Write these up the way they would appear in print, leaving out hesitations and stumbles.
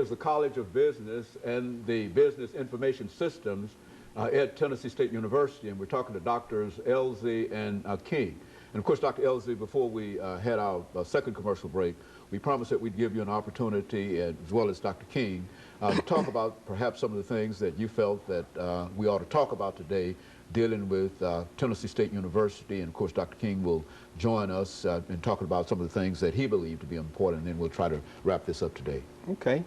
is the College of Business and the Business Information Systems at Tennessee State University, and we're talking to Drs. JEllzy and King. And of course, Dr. JEllzy, before we had our second commercial break, we promised that we'd give you an opportunity, as well as Dr. King, to talk about perhaps some of the things that you felt that we ought to talk about today, dealing with Tennessee State University. And of course, Dr. King will join us in talking about some of the things that he believed to be important, and then we'll try to wrap this up today. Okay.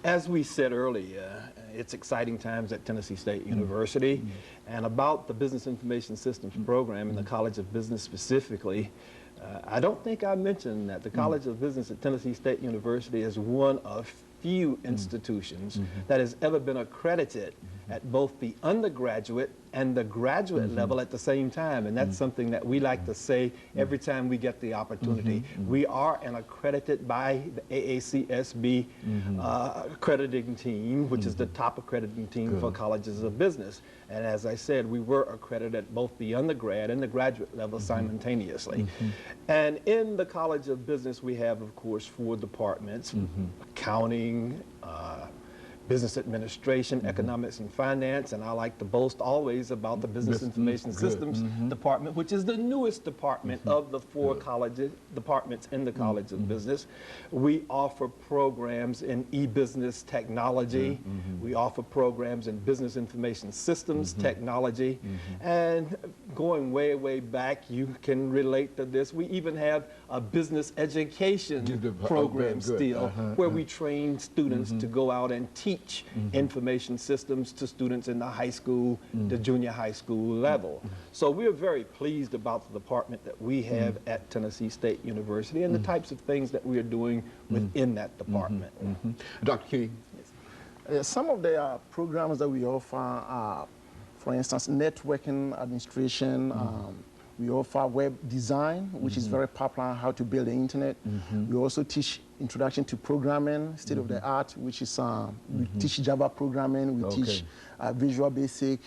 As we said earlier, it's exciting times at Tennessee State University, and about the Business Information Systems program in the College of Business specifically, I don't think I mentioned that the College of Business at Tennessee State University is one of few institutions that has ever been accredited at both the undergraduate and the graduate level at the same time, and that's something that we like to say every time we get the opportunity. We are an accredited by the AACSB accrediting team, which is the top accrediting team for colleges of business. And as I said, we were accredited at both the undergrad and the graduate level simultaneously. And in the College of Business, we have, of course, 4 departments: accounting, business administration, economics and finance, and I like to boast always about the Business Information Systems department, which is the newest department of the 4 departments in the College of Business. We offer programs in e-business technology. We offer programs in business information systems technology. And going way, way back, you can relate to this. We even have a business education program still, where we train students to go out and teach information systems to students in the high school, the junior high school level. So we're very pleased about the department that we have at Tennessee State University and the types of things that we are doing within that department. Dr. King? Some of the programs that we offer are, for instance, networking administration. We offer web design, which is very popular, how to build the internet. We also teach introduction to programming, state of the art, which is, we teach Java programming, we teach Visual Basic,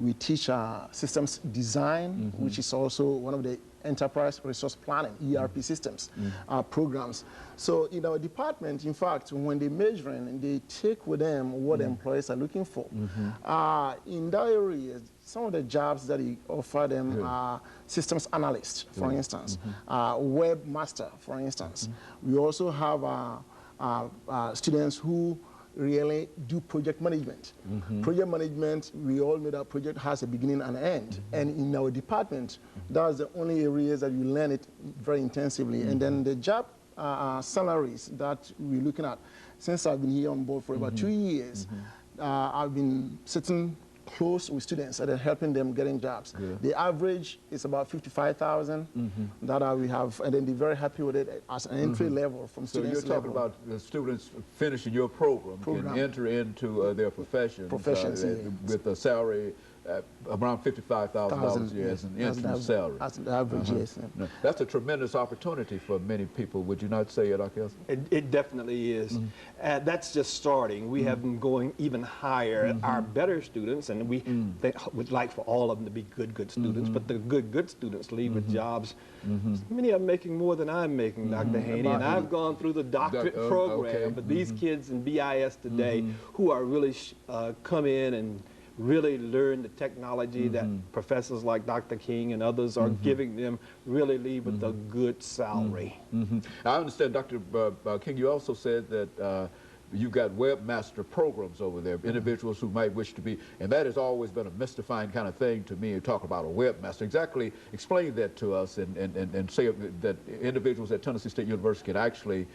we teach systems design, which is also one of the enterprise resource planning, ERP systems programs. So in our department, in fact, when they're measuring, they take with them what employers are looking for. In that area, some of the jobs that we offer them are systems analyst, for instance, webmaster, for instance. We also have students who really do project management. Project management, we all know that project has a beginning and end. And in our department, that's the only areas that you learn it very intensively. And then the job salaries that we're looking at, since I've been here on board for about 2 years, I've been sitting close with students and helping them getting jobs. The average is about 55,000 that we have, and then they're very happy with it as an entry level from students. So you're talking about the students finishing your program can enter into their professions with a salary around $55,000 as an entry salary. That's the average, yes. That's a tremendous opportunity for many people, would you not say, Dr. JEllzy? It definitely is. That's just starting. We have them going even higher. Our better students, and we would like for all of them to be good students, but the good students leave with jobs. Many of them making more than I'm making, Dr. Haney, and I've gone through the doctorate program, but these kids in BIS today who are really come in and really learn the technology that professors like Dr. King and others are giving them, really leave with a good salary. I understand, Dr. King, you also said that you've got webmaster programs over there, individuals who might wish to be, and that has always been a mystifying kind of thing to me. You talk about a webmaster. Exactly, explain that to us and say that individuals at Tennessee State University can actually,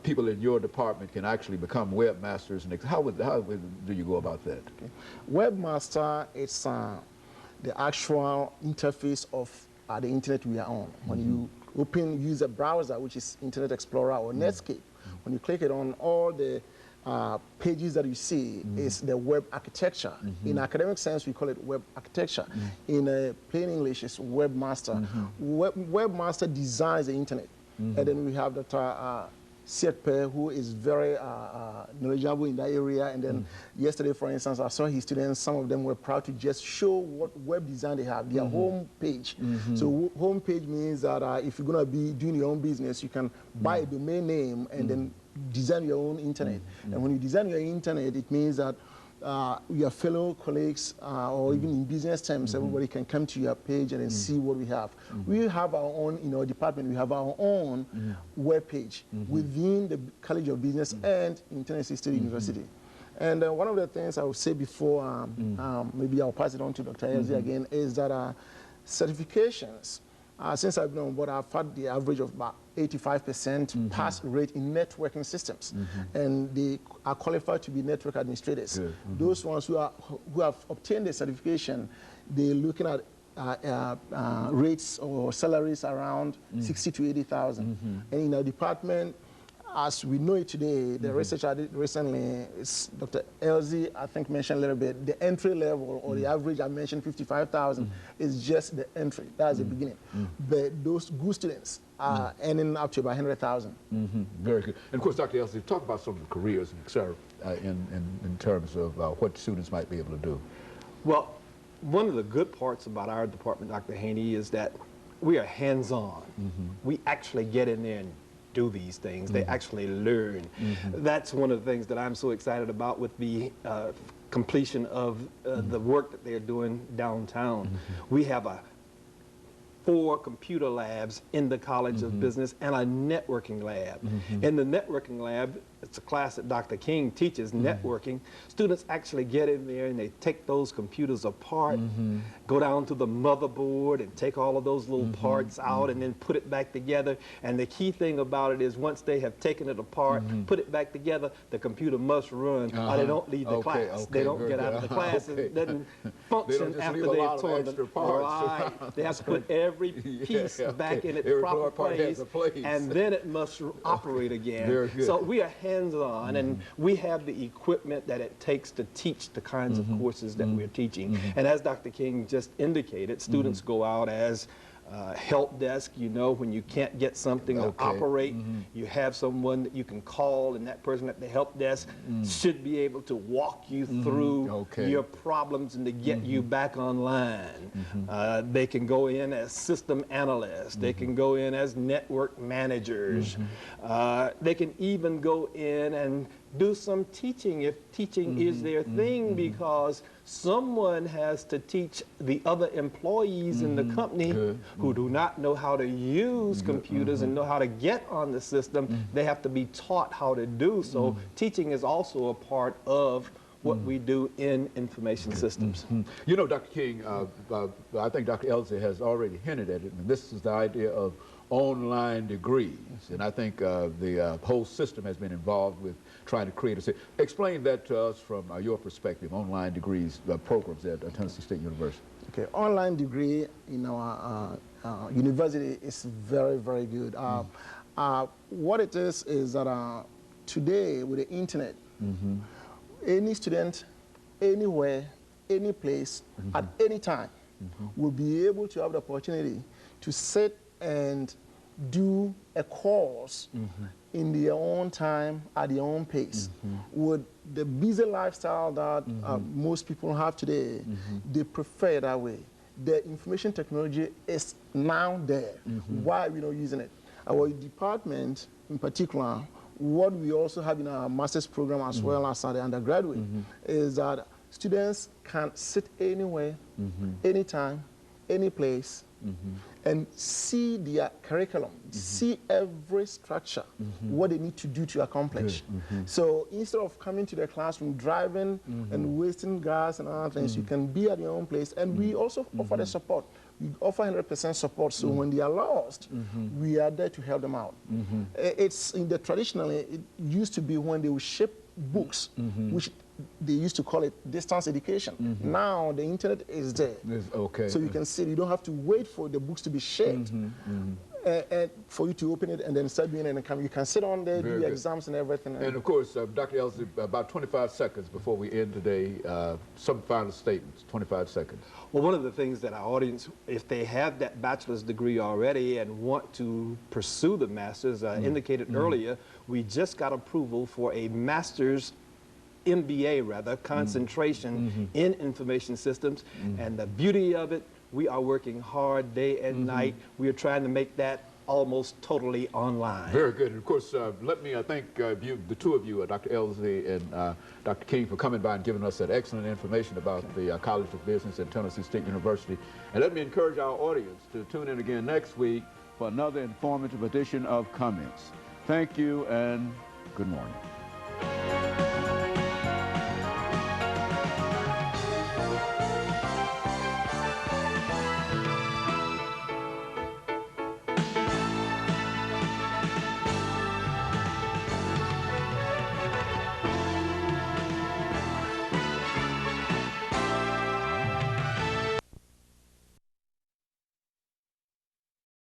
people in your department can actually become webmasters. And how do you go about that? Webmaster, it's the actual interface of the internet we are on. When you use a browser, which is Internet Explorer or Netscape, when you click it on, all the pages that you see is the web architecture. In academic sense, we call it web architecture. In plain English, it's webmaster. Webmaster designs the internet. And then we have Dr. Sietpe, who is very knowledgeable in that area. And then yesterday, for instance, I saw his students, some of them were proud to just show what web design they have, their home page. So home page means that if you're going to be doing your own business, you can buy a domain name and then design your own internet. And when you design your internet, it means that your fellow colleagues, or even in business terms, everybody can come to your page and then see what we have. We have our own, in our department, we have our own web page within the College of Business and in Tennessee State University. And one of the things I would say before, maybe I'll pass it on to Dr. JEllzy again, is that certifications, since I've been on board, I've had the average of about 85% pass rate in networking systems, and they are qualified to be network administrators. Those ones who have obtained the certification, they're looking at rates or salaries around 60 to 80,000. And in our department, as we know it today, the research I did recently, is Dr. JEllzy, I think, mentioned a little bit, the entry level or the average I mentioned, 55,000, is just the entry. That's the beginning. But those good students are earning up to about 100,000. Very good. And of course, Dr. JEllzy, talk about some of the careers and et cetera, in terms of what students might be able to do. Well, one of the good parts about our department, Dr. Haney, is that we are hands-on. We actually get in there and do these things. They actually learn. That's one of the things that I'm so excited about with the completion of the work that they're doing downtown. We have 4 computer labs in the College of Business and a networking lab. In the networking lab, it's a class that Dr. King teaches, networking. Students actually get in there and they take those computers apart, go down to the motherboard and take all of those little parts out and then put it back together. And the key thing about it is once they have taken it apart, put it back together, the computer must run or they don't leave the class. They don't get out of the class. It doesn't function after they've torn the parts. Right. They have to put every piece back in its proper place, and then it must operate again. So we are hands-on, and we have the equipment that it takes to teach the kinds of courses that we're teaching. And as Dr. King just indicated, students go out as help desk. You know, when you can't get something to operate, you have someone that you can call, and that person at the help desk should be able to walk you through your problems and to get you back online. They can go in as system analysts. They can go in as network managers. They can even go in and do some teaching if teaching is their thing, because someone has to teach the other employees in the company who do not know how to use computers and know how to get on the system. They have to be taught how to do so. Teaching is also a part of what we do in information systems. You know, Dr. King, I think Dr. JEllzy has already hinted at it, and this is the idea of online degrees, and I think the whole system has been involved with trying to create a... Explain that to us from your perspective, online degrees programs at Tennessee State University. Okay, online degree in our university is very, very good. What it is that today with the internet, any student, anywhere, any place, at any time, will be able to have the opportunity to sit and do a course in their own time, at their own pace. With the busy lifestyle that most people have today, they prefer that way. The information technology is now there. Why are we not using it? Our department, in particular, what we also have in our master's program as well as at the undergraduate, is that students can sit anywhere, anytime, any place, and see their curriculum, see every structure, what they need to do to accomplish. So instead of coming to the classroom, driving and wasting gas and other things, you can be at your own place. And we also offer the support. We offer 100% support, so when they are lost, we are there to help them out. It's in the traditionally, it used to be when they would ship books, which they used to call it distance education. Now the internet is there. So you can see, you don't have to wait for the books to be shipped and for you to open it and then start doing it and come. You can sit on there, do your exams and everything. And of course, Dr. JEllzy, about 25 seconds before we end today, some final statements, 25 seconds. Well, one of the things that our audience, if they have that bachelor's degree already and want to pursue the master's, I indicated earlier, we just got approval for a master's MBA, rather, concentration in information systems. And the beauty of it, we are working hard day and night. We are trying to make that almost totally online. Very good. And of course, let me thank the two of you, Dr. Yellzy and Dr. King, for coming by and giving us that excellent information about the College of Business at Tennessee State University. And let me encourage our audience to tune in again next week for another informative edition of Comments. Thank you and good morning.